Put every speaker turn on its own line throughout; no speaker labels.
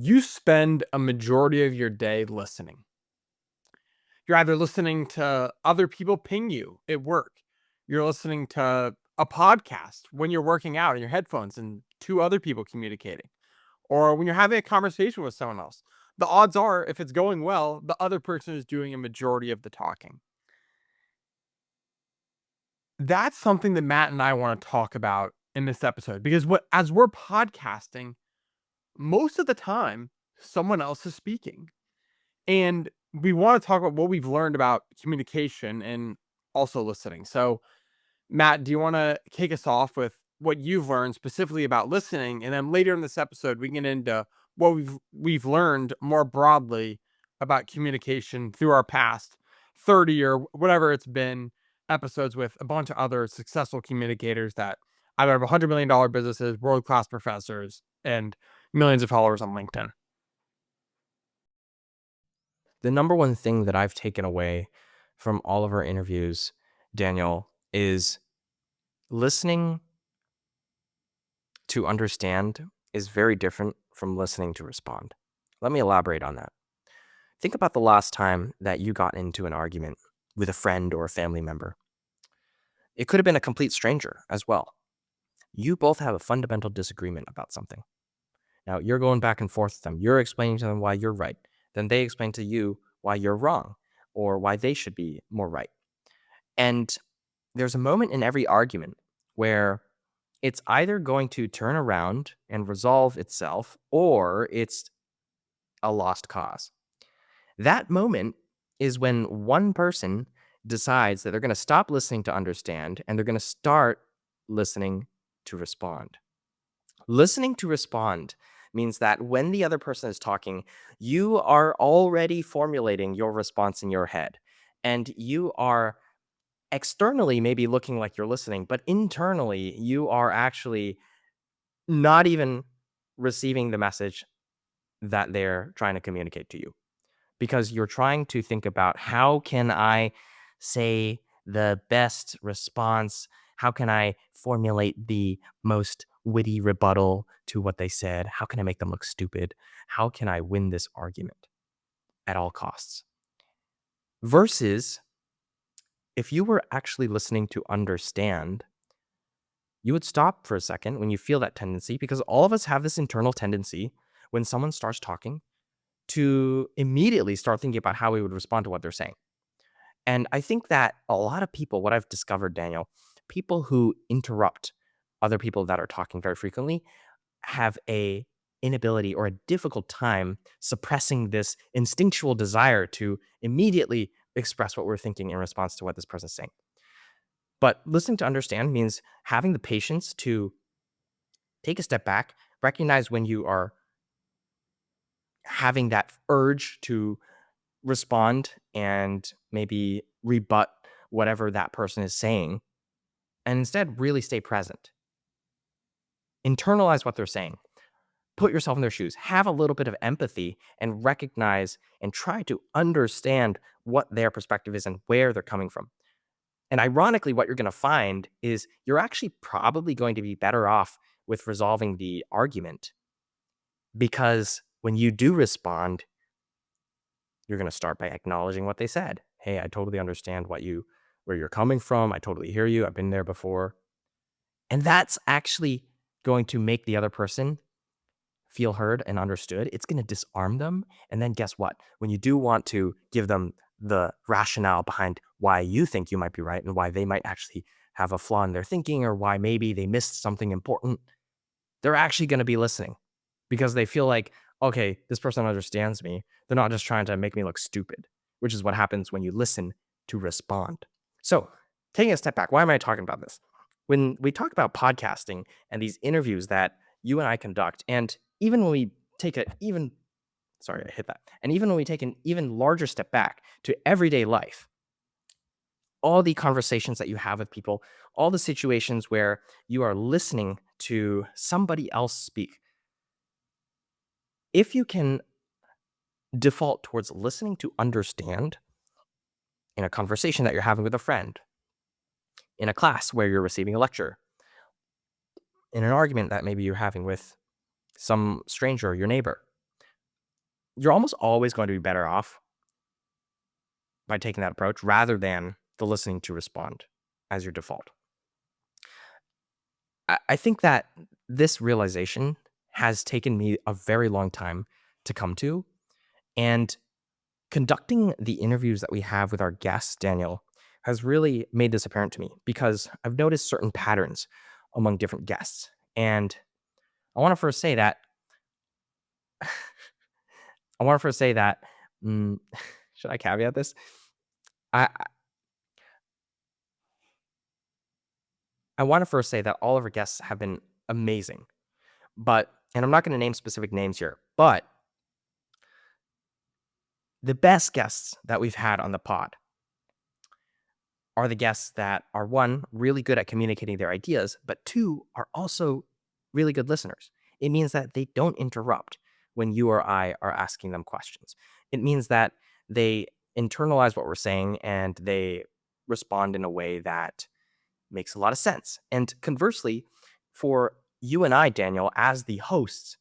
You spend a majority of your day listening. You're either listening to other people ping you at work, you're listening to a podcast when you're working out in your headphones and two other people communicating, or when you're having a conversation with someone else. The odds are, if it's going well, the other person is doing a majority of the talking. That's something that Matt and I want to talk about in this episode because as we're podcasting, most of the time, someone else is speaking. And we want to talk about what we've learned about communication and also listening. So, Matt, do you want to kick us off with what you've learned specifically about listening? And then later in this episode, we can get into what we've learned more broadly about communication through our past 30 or whatever it's been episodes with a bunch of other successful communicators that either have $100 million businesses, world class professors, and millions of followers on LinkedIn.
The number one thing that I've taken away from all of our interviews, Daniel, is listening to understand is very different from listening to respond. Let me elaborate on that. Think about the last time that you got into an argument with a friend or a family member. It could have been a complete stranger as well. You both have a fundamental disagreement about something. Now, you're going back and forth with them. You're explaining to them why you're right. Then they explain to you why you're wrong or why they should be more right. And there's a moment in every argument where it's either going to turn around and resolve itself or it's a lost cause. That moment is when one person decides that they're going to stop listening to understand and they're going to start listening to respond. Listening to respond means that when the other person is talking, you are already formulating your response in your head and you are externally maybe looking like you're listening, but internally you are actually not even receiving the message that they're trying to communicate to you because you're trying to think about how can I say the best response? How can I formulate the most witty rebuttal to what they said? How can I make them look stupid? How can I win this argument at all costs? Versus if you were actually listening to understand, you would stop for a second when you feel that tendency because all of us have this internal tendency when someone starts talking to immediately start thinking about how we would respond to what they're saying. And I think that a lot of people, what I've discovered, Daniel, people who interrupt other people that are talking very frequently have a inability or a difficult time suppressing this instinctual desire to immediately express what we're thinking in response to what this person's saying. But listening to understand means having the patience to take a step back, recognize when you are having that urge to respond and maybe rebut whatever that person is saying, and instead really stay present. Internalize what they're saying. Put yourself in their shoes. Have a little bit of empathy and recognize and try to understand what their perspective is and where they're coming from. And ironically, what you're going to find is you're actually probably going to be better off with resolving the argument because when you do respond, you're going to start by acknowledging what they said. Hey, I totally understand where you're coming from. I totally hear you. I've been there before. And that's actually going to make the other person feel heard and understood. It's going to disarm them. And then guess what? When you do want to give them the rationale behind why you think you might be right and why they might actually have a flaw in their thinking or why maybe they missed something important, they're actually going to be listening because they feel like, okay, this person understands me. They're not just trying to make me look stupid, which is what happens when you listen to respond. So, taking a step back, why am I talking about this? When we talk about podcasting and these interviews that you and I conduct, and even when we take a even sorry, I hit that. And even when we take an even larger step back to everyday life, all the conversations that you have with people, all the situations where you are listening to somebody else speak, if you can default towards listening to understand in a conversation that you're having with a friend, in a class where you're receiving a lecture, in an argument that maybe you're having with some stranger or your neighbor, you're almost always going to be better off by taking that approach rather than the listening to respond as your default. I think that this realization has taken me a very long time to come to. And conducting the interviews that we have with our guests, Daniel, has really made this apparent to me because I've noticed certain patterns among different guests. And I want to first say that, I want to first say that, mm, should I caveat this? I, I want to first say that all of our guests have been amazing, and I'm not going to name specific names here, but the best guests that we've had on the pod are the guests that are one, really good at communicating their ideas, but two, are also really good listeners. It means that they don't interrupt when you or I are asking them questions. It means that they internalize what we're saying and they respond in a way that makes a lot of sense. And conversely, for you and I, Daniel, as the hosts,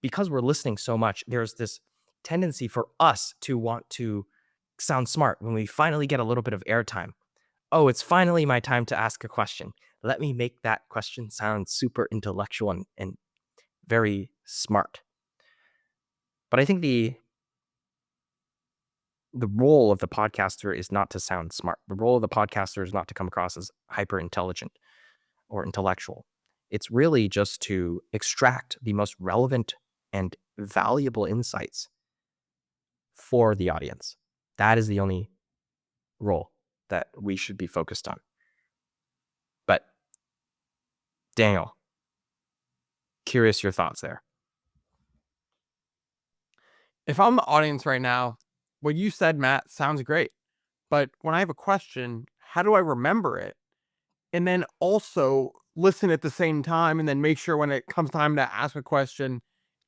because we're listening so much, there's this tendency for us to want to sound smart when we finally get a little bit of airtime. Oh, it's finally my time to ask a question. Let me make that question sound super intellectual and very smart. But I think the role of the podcaster is not to sound smart. The role of the podcaster is not to come across as hyper intelligent or intellectual. It's really just to extract the most relevant and valuable insights for the audience. That is the only role that we should be focused on. But Daniel, curious your thoughts there.
If I'm the audience right now, what you said, Matt, sounds great. But when I have a question, how do I remember it? And then also listen at the same time and then make sure when it comes time to ask a question,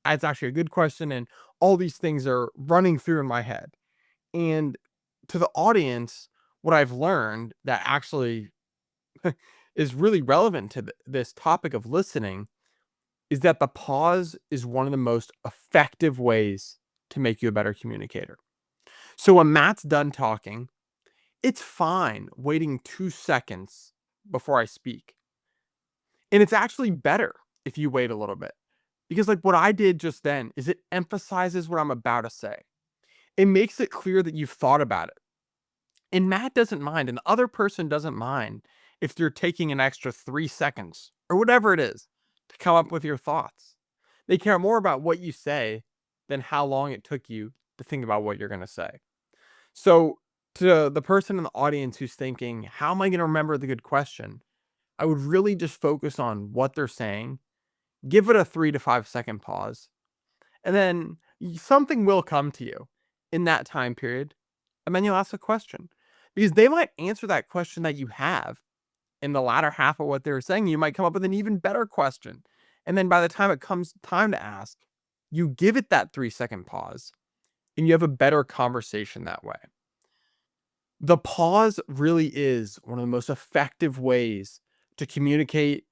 it's actually a good question. And all these things are running through in my head. And to the audience, what I've learned that actually is really relevant to this topic of listening is that the pause is one of the most effective ways to make you a better communicator. So when Matt's done talking, it's fine waiting 2 seconds before I speak. And it's actually better if you wait a little bit because, like, what I did just then is it emphasizes what I'm about to say. It makes it clear that you've thought about it. And Matt doesn't mind, and the other person doesn't mind if you're taking an extra 3 seconds or whatever it is to come up with your thoughts. They care more about what you say than how long it took you to think about what you're going to say. So, to the person in the audience who's thinking, how am I going to remember the good question? I would really just focus on what they're saying, give it a 3 to 5 second pause, and then something will come to you in that time period. And then you'll ask a question because they might answer that question that you have in the latter half of what they were saying. You might come up with an even better question. And then by the time it comes time to ask, you give it that 3 second pause and you have a better conversation that way. The pause really is one of the most effective ways to communicate,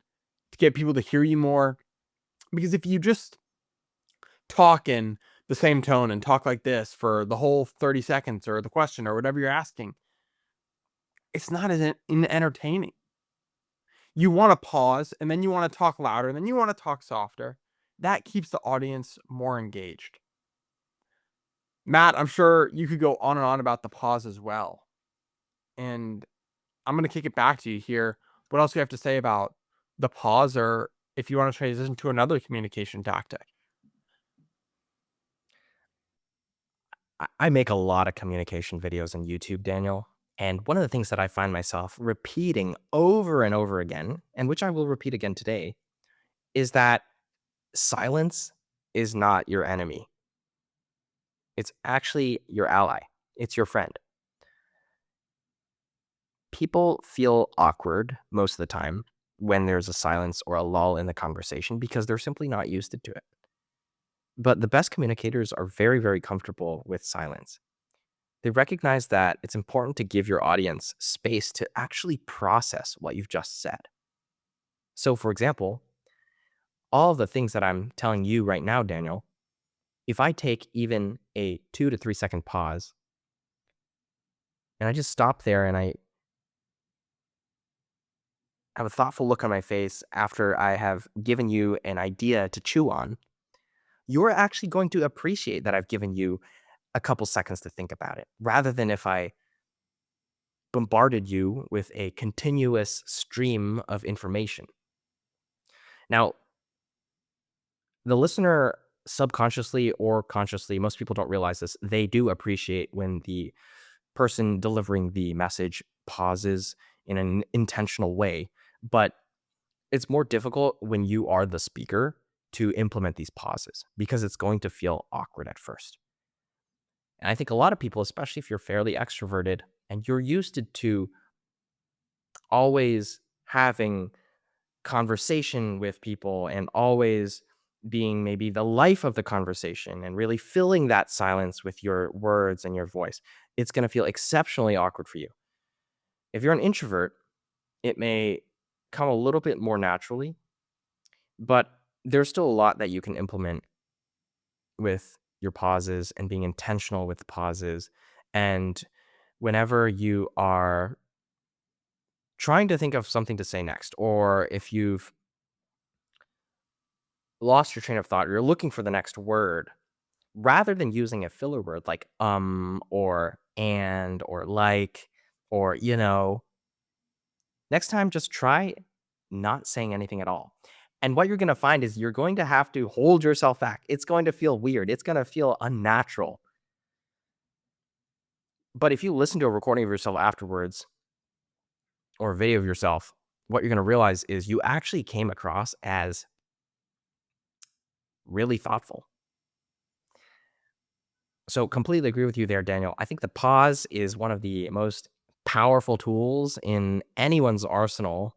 to get people to hear you more. Because if you just talk in the same tone and talk like this for the whole 30 seconds or the question or whatever you're asking, it's not as entertaining. You want to pause and then you want to talk louder and then you want to talk softer. That keeps the audience more engaged. Matt, I'm sure you could go on and on about the pause as well. And I'm going to kick it back to you here. What else do you have to say about the pause, or if you want to transition to another communication tactic?
I make a lot of communication videos on YouTube, Daniel. And one of the things that I find myself repeating over and over again, and which I will repeat again today, is that silence is not your enemy. It's actually your ally. It's your friend. People feel awkward most of the time when there's a silence or a lull in the conversation because they're simply not used to it. But the best communicators are very, very comfortable with silence. They recognize that it's important to give your audience space to actually process what you've just said. So, for example, all of the things that I'm telling you right now, Daniel, If I take even a 2 to 3 second pause and I just stop there and I have a thoughtful look on my face after I have given you an idea to chew on, you're actually going to appreciate that I've given you a couple seconds to think about it, rather than if I bombarded you with a continuous stream of information. Now, the listener, subconsciously or consciously, most people don't realize this, they do appreciate when the person delivering the message pauses in an intentional way. But it's more difficult when you are the speaker to implement these pauses because it's going to feel awkward at first. And I think a lot of people, especially if you're fairly extroverted and you're used to always having conversation with people and always being maybe the life of the conversation and really filling that silence with your words and your voice, it's going to feel exceptionally awkward for you. If you're an introvert, it may come a little bit more naturally, but there's still a lot that you can implement with your pauses and being intentional with the pauses. And whenever you are trying to think of something to say next, or if you've lost your train of thought, or you're looking for the next word, rather than using a filler word like or and or like or next time just try not saying anything at all. And what you're going to find is you're going to have to hold yourself back. It's going to feel weird. It's going to feel unnatural. But if you listen to a recording of yourself afterwards or a video of yourself, what you're going to realize is you actually came across as really thoughtful. So completely agree with you there, Daniel. I think the pause is one of the most powerful tools in anyone's arsenal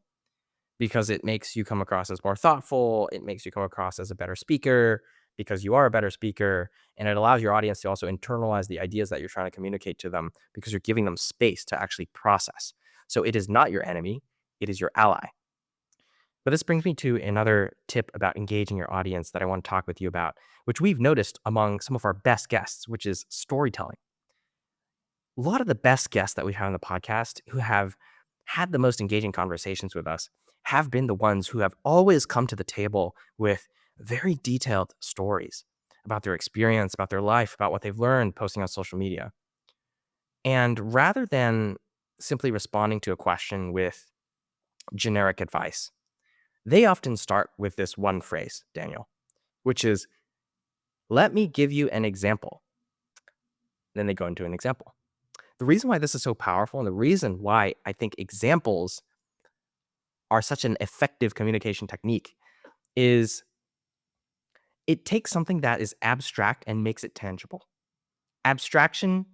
because it makes you come across as more thoughtful. It makes you come across as a better speaker because you are a better speaker. And it allows your audience to also internalize the ideas that you're trying to communicate to them because you're giving them space to actually process. So it is not your enemy, it is your ally. But this brings me to another tip about engaging your audience that I want to talk with you about, which we've noticed among some of our best guests, which is storytelling. A lot of the best guests that we've had on the podcast who have had the most engaging conversations with us have been the ones who have always come to the table with very detailed stories about their experience, about their life, about what they've learned posting on social media. And rather than simply responding to a question with generic advice, they often start with this one phrase, Daniel, which is, let me give you an example. Then they go into an example. The reason why this is so powerful and the reason why I think examples are such an effective communication technique is it takes something that is abstract and makes it tangible. Abstraction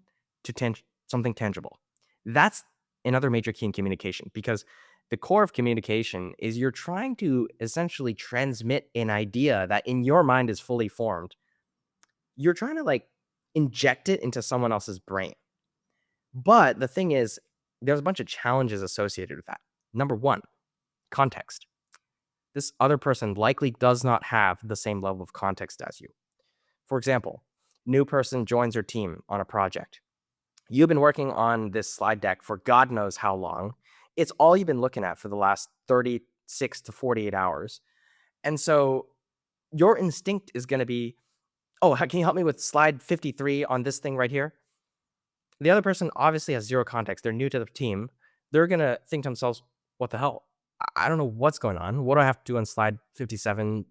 to something tangible. That's another major key in communication because the core of communication is you're trying to essentially transmit an idea that in your mind is fully formed. You're trying to like inject it into someone else's brain. But the thing is, there's a bunch of challenges associated with that. Number one, context. This other person likely does not have the same level of context as you. For example, new person joins your team on a project. You've been working on this slide deck for God knows how long. It's all you've been looking at for the last 36 to 48 hours. And so your instinct is going to be, oh, can you help me with slide 53 on this thing right here? The other person obviously has zero context. They're new to the team. They're going to think to themselves, what the hell? I don't know what's going on. What do I have to do on slide 57?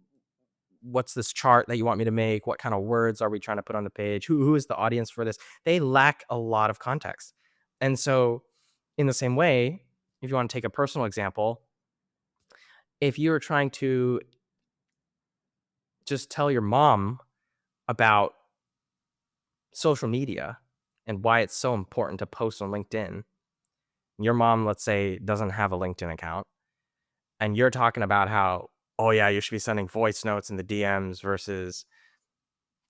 What's this chart that you want me to make? What kind of words are we trying to put on the page? Who is the audience for this? They lack a lot of context. And so, in the same way, if you want to take a personal example, if you're trying to just tell your mom about social media and why it's so important to post on LinkedIn, your mom, let's say, doesn't have a LinkedIn account, and you're talking about how, oh, yeah, you should be sending voice notes in the DMs versus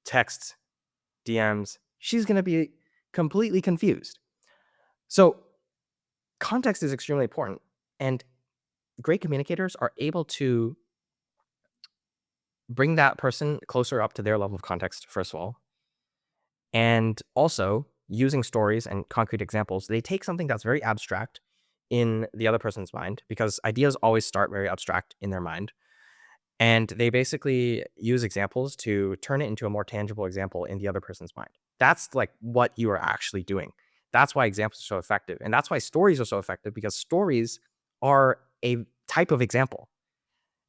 text DMs, she's going to be completely confused. So, context is extremely important. And great communicators are able to bring that person closer up to their level of context, first of all. And also, using stories and concrete examples, they take something that's very abstract in the other person's mind, because ideas always start very abstract in their mind. And they basically use examples to turn it into a more tangible example in the other person's mind. That's like what you are actually doing. That's why examples are so effective. And that's why stories are so effective, because stories are a type of example.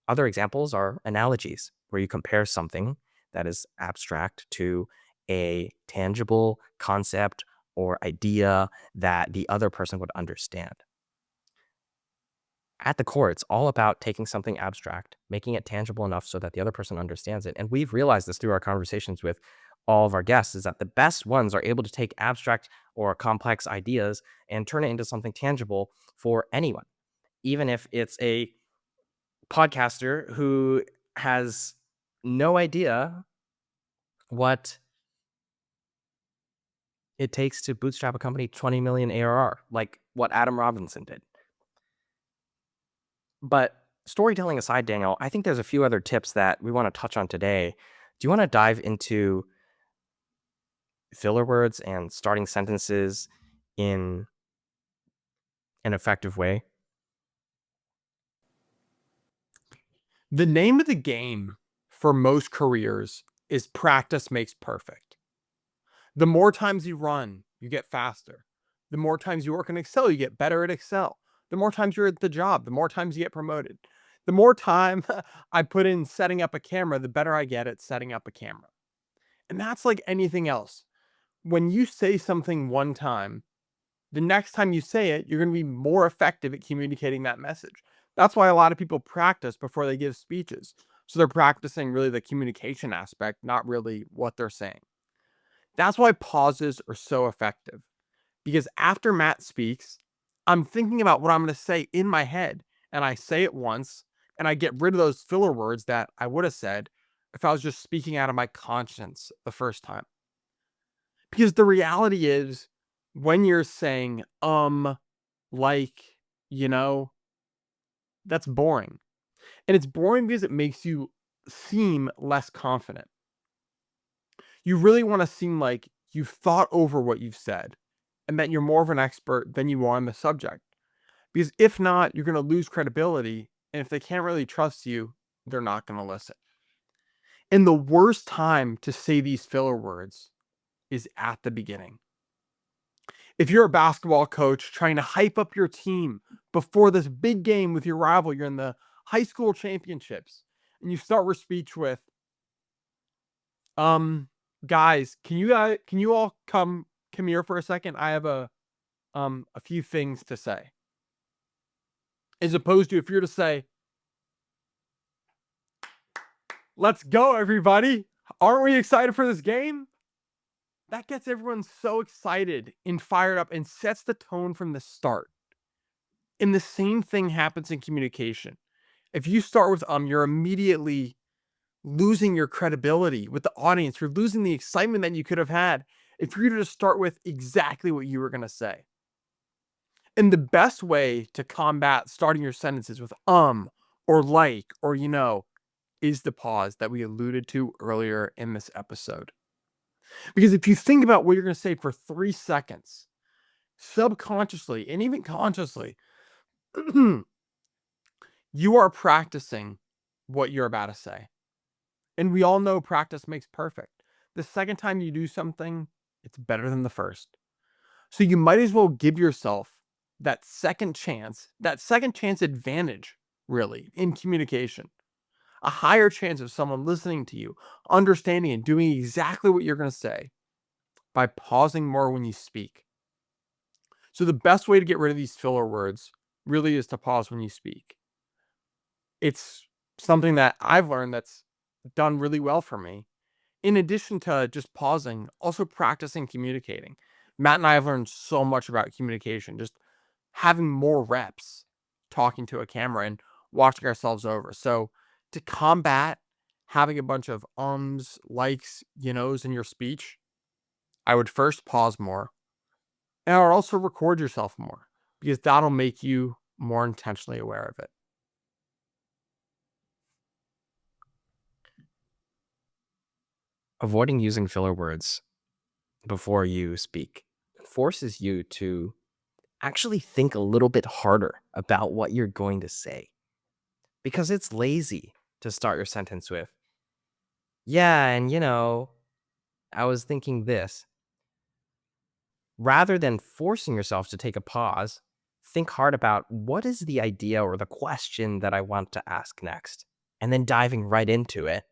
Other examples are analogies, where you compare something that is abstract to a tangible concept or idea that the other person would understand. At the core, it's all about taking something abstract, making it tangible enough so that the other person understands it. And we've realized this through our conversations with all of our guests, is that the best ones are able to take abstract or complex ideas and turn it into something tangible for anyone, even if it's a podcaster who has no idea what it takes to bootstrap a company 20 million ARR, like what Adam Robinson did. But storytelling aside, Daniel, I think there's a few other tips that we want to touch on today. Do you want to dive into filler words and starting sentences in an effective way?
The name of the game for most careers is practice makes perfect. The more times you run, you get faster. The more times you work in Excel, you get better at Excel. The more times you're at the job, the more times you get promoted. The more time I put in setting up a camera, the better I get at setting up a camera. And that's like anything else. When you say something one time, the next time you say it, you're going to be more effective at communicating that message. That's why a lot of people practice before they give speeches. So they're practicing really the communication aspect, not really what they're saying. That's why pauses are so effective. Because after Matt speaks, I'm thinking about what I'm going to say in my head, and I say it once, and I get rid of those filler words that I would have said if I was just speaking out of my conscience the first time. Because the reality is, when you're saying, like, you know, that's boring. And it's boring because it makes you seem less confident. You really want to seem like you've thought over what you've said and that you're more of an expert than you are on the subject. Because if not, you're going to lose credibility. And if they can't really trust you, they're not going to listen. And the worst time to say these filler words is at the beginning. If you're a basketball coach trying to hype up your team before this big game with your rival, you're in the high school championships, and you start your speech with, um, guys, can you all come here for a second? I have a few things to say. As opposed to if you're to say, let's go, everybody. Aren't we excited for this game? That gets everyone so excited and fired up and sets the tone from the start. And the same thing happens in communication. If you start with you're immediately losing your credibility with the audience. You're losing the excitement that you could have had if you were to just start with exactly what you were going to say. And the best way to combat starting your sentences with or like or is the pause that we alluded to earlier in this episode. Because if you think about what you're going to say for 3 seconds, subconsciously and even consciously, you are practicing what you're about to say. And we all know practice makes perfect. The second time you do something, it's better than the first. So you might as well give yourself that second chance advantage, really, in communication. A higher chance of someone listening to you, understanding and doing exactly what you're going to say by pausing more when you speak. So the best way to get rid of these filler words really is to pause when you speak. It's something that I've learned that's done really well for me. In addition to just pausing, also practicing communicating. Matt and I have learned so much about communication, just having more reps talking to a camera and watching ourselves over. So to combat having a bunch of likes, in your speech, I would first pause more. And I would also record yourself more because that'll make you more intentionally aware of it.
Avoiding using filler words before you speak forces you to actually think a little bit harder about what you're going to say, because it's lazy to start your sentence with, yeah, and I was thinking this. Rather than forcing yourself to take a pause, think hard about what is the idea or the question that I want to ask next, and then diving right into it.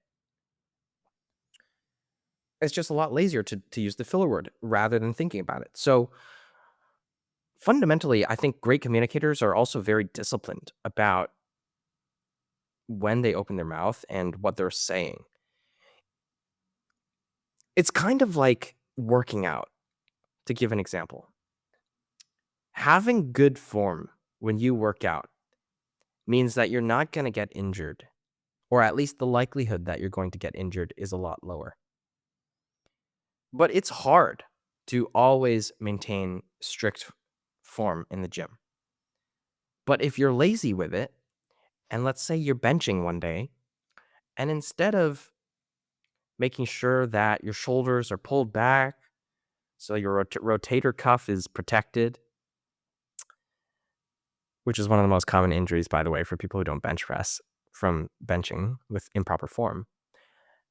It's just a lot lazier to use the filler word rather than thinking about it. So fundamentally, I think great communicators are also very disciplined about when they open their mouth and what they're saying. It's kind of like working out, to give an example. Having good form when you work out means that you're not going to get injured, or at least the likelihood that you're going to get injured is a lot lower. But it's hard to always maintain strict form in the gym. But if you're lazy with it, and let's say you're benching one day, and instead of making sure that your shoulders are pulled back so your rotator cuff is protected, which is one of the most common injuries, by the way, for people who don't bench press from benching with improper form.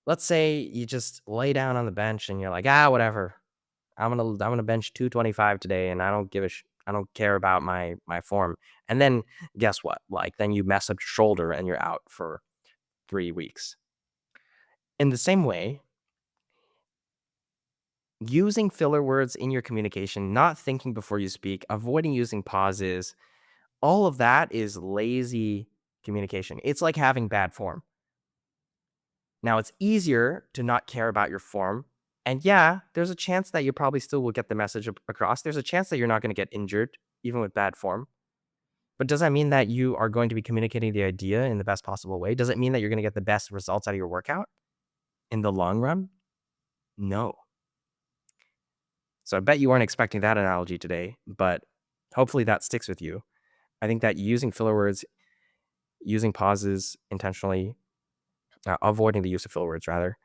Let's say you just lay down on the bench and you're like, whatever. I'm gonna bench 225 today, and I don't I don't care about my form. And then guess what? Like then you mess up your shoulder and you're out for 3 weeks. In the same way, using filler words in your communication, not thinking before you speak, avoiding using pauses, all of that is lazy communication. It's like having bad form. Now, it's easier to not care about your form. And yeah, there's a chance that you probably still will get the message across. There's a chance that you're not going to get injured, even with bad form. But does that mean that you are going to be communicating the idea in the best possible way? Does it mean that you're going to get the best results out of your workout in the long run? No. So I bet you weren't expecting that analogy today, but hopefully that sticks with you. I think that using filler words, using pauses intentionally, avoiding the use of filler words rather,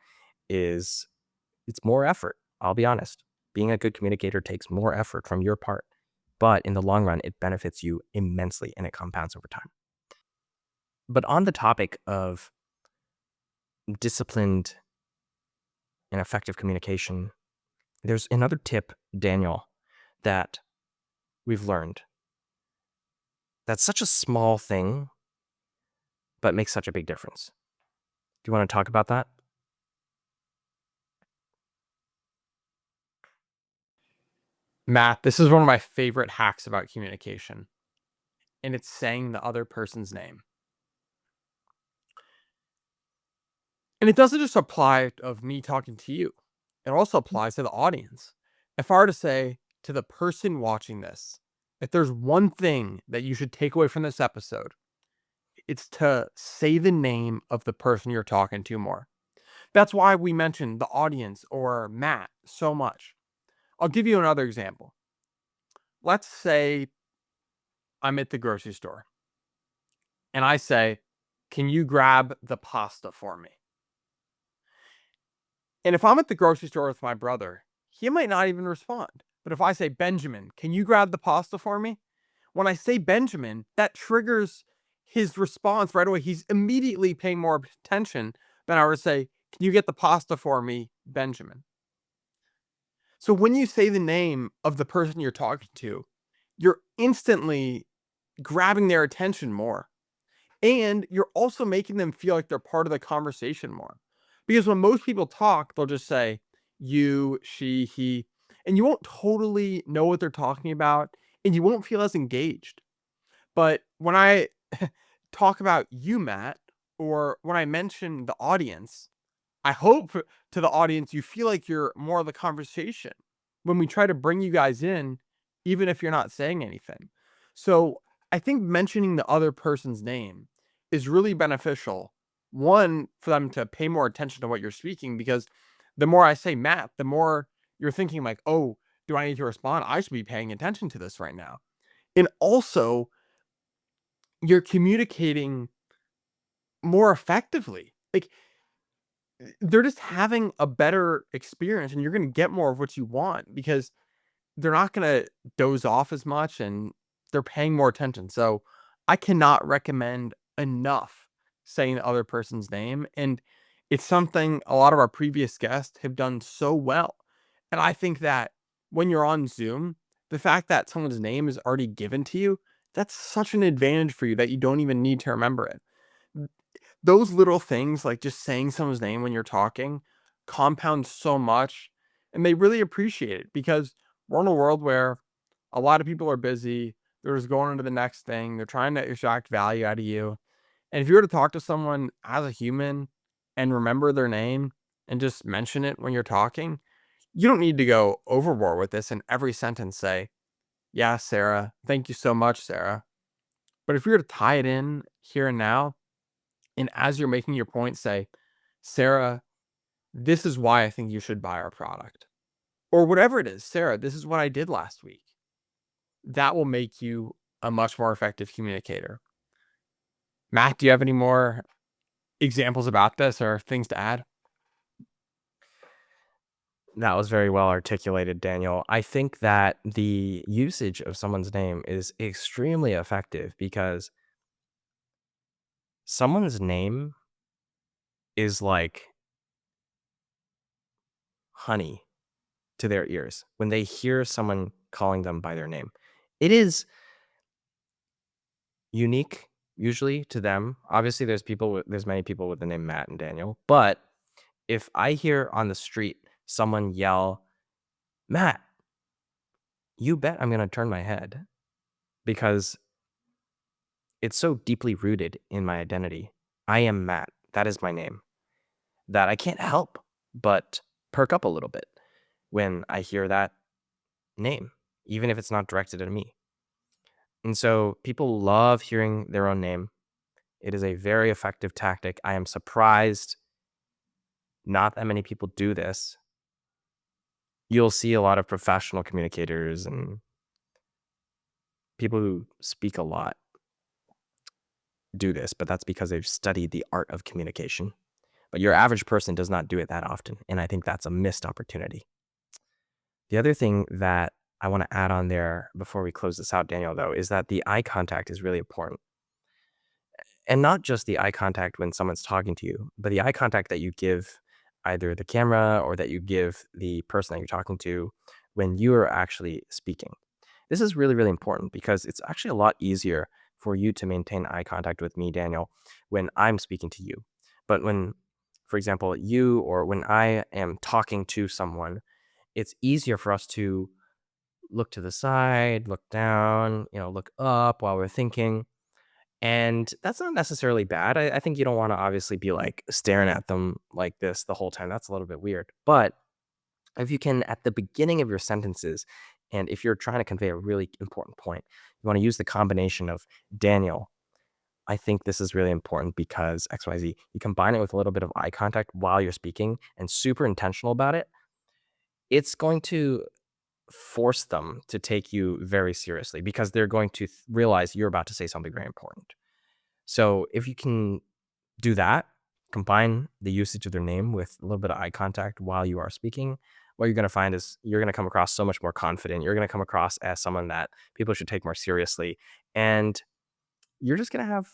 is it's more effort. I'll be honest. Being a good communicator takes more effort from your part, but in the long run, it benefits you immensely and it compounds over time. But on the topic of disciplined and effective communication, there's another tip, Daniel, that we've learned. That's such a small thing, but makes such a big difference. Do you want to talk about that?
Matt, this is one of my favorite hacks about communication, and it's saying the other person's name. And it doesn't just apply of me talking to you. It also applies to the audience. If I were to say to the person watching this, if there's one thing that you should take away from this episode, it's to say the name of the person you're talking to more. That's why we mentioned the audience or Matt so much. I'll give you another example. Let's say I'm at the grocery store and I say, "Can you grab the pasta for me?" And if I'm at the grocery store with my brother, he might not even respond. But if I say, "Benjamin, can you grab the pasta for me?" When I say Benjamin, that triggers his response right away. He's immediately paying more attention than I were to say, "Can you get the pasta for me, Benjamin?" So when you say the name of the person you're talking to, you're instantly grabbing their attention more. And you're also making them feel like they're part of the conversation more. Because when most people talk, they'll just say you, she, he, and you won't totally know what they're talking about and you won't feel as engaged. But when I talk about you, Matt, or when I mention the audience, I hope to the audience you feel like you're more of the conversation when we try to bring you guys in, even if you're not saying anything. So I think mentioning the other person's name is really beneficial. One, for them to pay more attention to what you're speaking, because the more I say Matt, the more you're thinking like, oh, do I need to respond? I should be paying attention to this right now. And also, you're communicating more effectively. Like they're just having a better experience, and you're gonna get more of what you want because they're not gonna doze off as much, and they're paying more attention. So, I cannot recommend enough saying the other person's name, and it's something a lot of our previous guests have done so well. And I think that when you're on Zoom, the fact that someone's name is already given to you, that's such an advantage for you that you don't even need to remember it. Those little things, like just saying someone's name when you're talking, compound so much, and they really appreciate it because we're in a world where a lot of people are busy. They're just going on to the next thing. They're trying to extract value out of you. And if you were to talk to someone as a human and remember their name and just mention it when you're talking, you don't need to go overboard with this and every sentence say, "Yeah, Sarah. Thank you so much, Sarah." But if you were to tie it in here and now, and as you're making your point, say, "Sarah, this is why I think you should buy our product." Or whatever it is, "Sarah, this is what I did last week." That will make you a much more effective communicator. Matt, do you have any more examples about this or things to add?
That was very well articulated, Daniel. I think that the usage of someone's name is extremely effective because someone's name is like honey to their ears when they hear someone calling them by their name. It is unique usually to them. Obviously, there's many people with the name Matt and Daniel, but if I hear on the street someone yell, "Matt," you bet I'm gonna turn my head because it's so deeply rooted in my identity. I am Matt. That is my name. That I can't help but perk up a little bit when I hear that name, even if it's not directed at me. And so people love hearing their own name. It is a very effective tactic. I am surprised not that many people do this. You'll see a lot of professional communicators and people who speak a lot do this, but that's because they've studied the art of communication. But your average person does not do it that often. And I think that's a missed opportunity. The other thing that I want to add on there before we close this out, Daniel, though, is that the eye contact is really important. And not just the eye contact when someone's talking to you, but the eye contact that you give either the camera or that you give the person that you're talking to when you are actually speaking. This is really, really important because it's actually a lot easier for you to maintain eye contact with me, Daniel, when I'm speaking to you. But when, for example, you or when I am talking to someone, it's easier for us to look to the side, look down, look up while we're thinking. And that's not necessarily bad. I think you don't want to obviously be like staring at them like this the whole time. That's a little bit weird. But if you can, at the beginning of your sentences, and if you're trying to convey a really important point, you want to use the combination of Daniel. I think this is really important because XYZ, you combine it with a little bit of eye contact while you're speaking and super intentional about it. It's going to force them to take you very seriously because they're going to realize you're about to say something very important. So if you can do that, combine the usage of their name with a little bit of eye contact while you are speaking, what you're going to find is you're going to come across so much more confident. You're going to come across as someone that people should take more seriously. And you're just going to have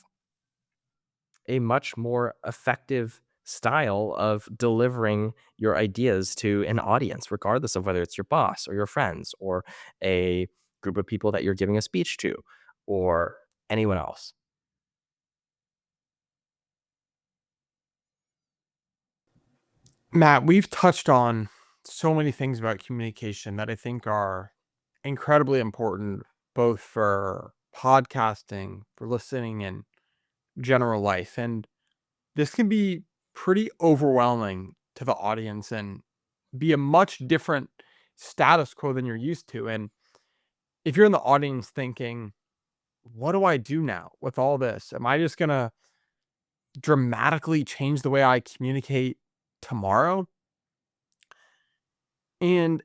a much more effective style of delivering your ideas to an audience, regardless of whether it's your boss or your friends or a group of people that you're giving a speech to or anyone else.
Matt, we've touched on so many things about communication that I think are incredibly important, both for podcasting, for listening, and general life. And this can be pretty overwhelming to the audience and be a much different status quo than you're used to. And if you're in the audience thinking, what do I do now with all this? Am I just going to dramatically change the way I communicate tomorrow? And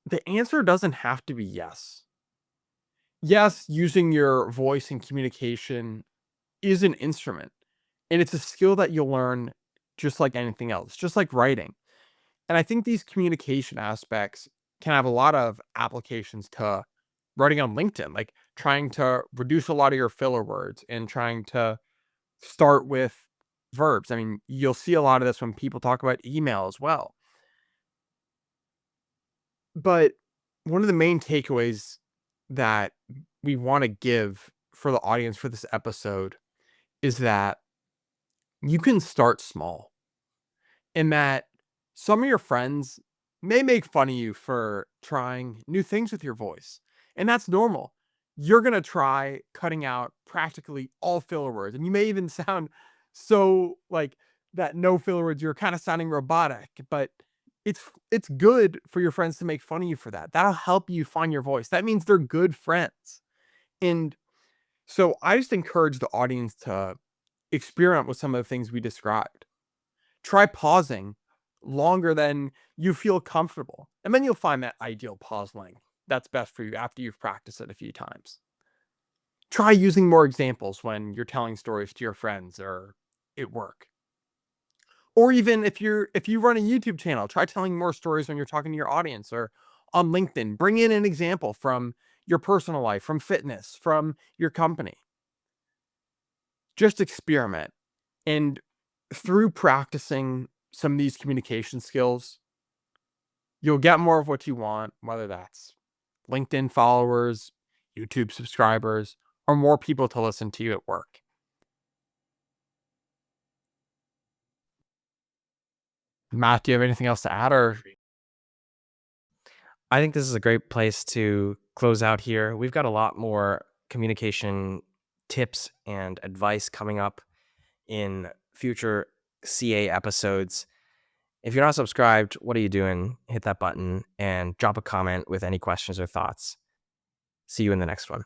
the answer doesn't have to be yes. Yes, using your voice in communication is an instrument. and it's a skill that you'll learn just like anything else, just like writing. And I think these communication aspects can have a lot of applications to writing on LinkedIn, like trying to reduce a lot of your filler words and trying to start with verbs. I mean, you'll see a lot of this when people talk about email as well. But one of the main takeaways that we want to give for the audience for this episode is that you can start small, and that some of your friends may make fun of you for trying new things with your voice, and that's normal. You're gonna try cutting out practically all filler words, and you may even sound so like that no filler words, you're kind of sounding robotic, but it's good for your friends to make fun of you for that. That'll help you find your voice. That means they're good friends. And so I just encourage the audience to experiment with some of the things we described. Try pausing longer than you feel comfortable, and then you'll find that ideal pause length that's best for you after you've practiced it a few times. Try using more examples when you're telling stories to your friends or at work. Or even if you run a YouTube channel, try telling more stories when you're talking to your audience or on LinkedIn. Bring in an example from your personal life, from fitness, from your company. Just experiment. And through practicing some of these communication skills, you'll get more of what you want, whether that's LinkedIn followers, YouTube subscribers, or more people to listen to you at work. Matt, do you have anything else to add or
I think this is a great place to close out here. We've got a lot more communication tips and advice coming up in future CA episodes. If you're not subscribed, what are you doing? Hit that button and drop a comment with any questions or thoughts. See you in the next one.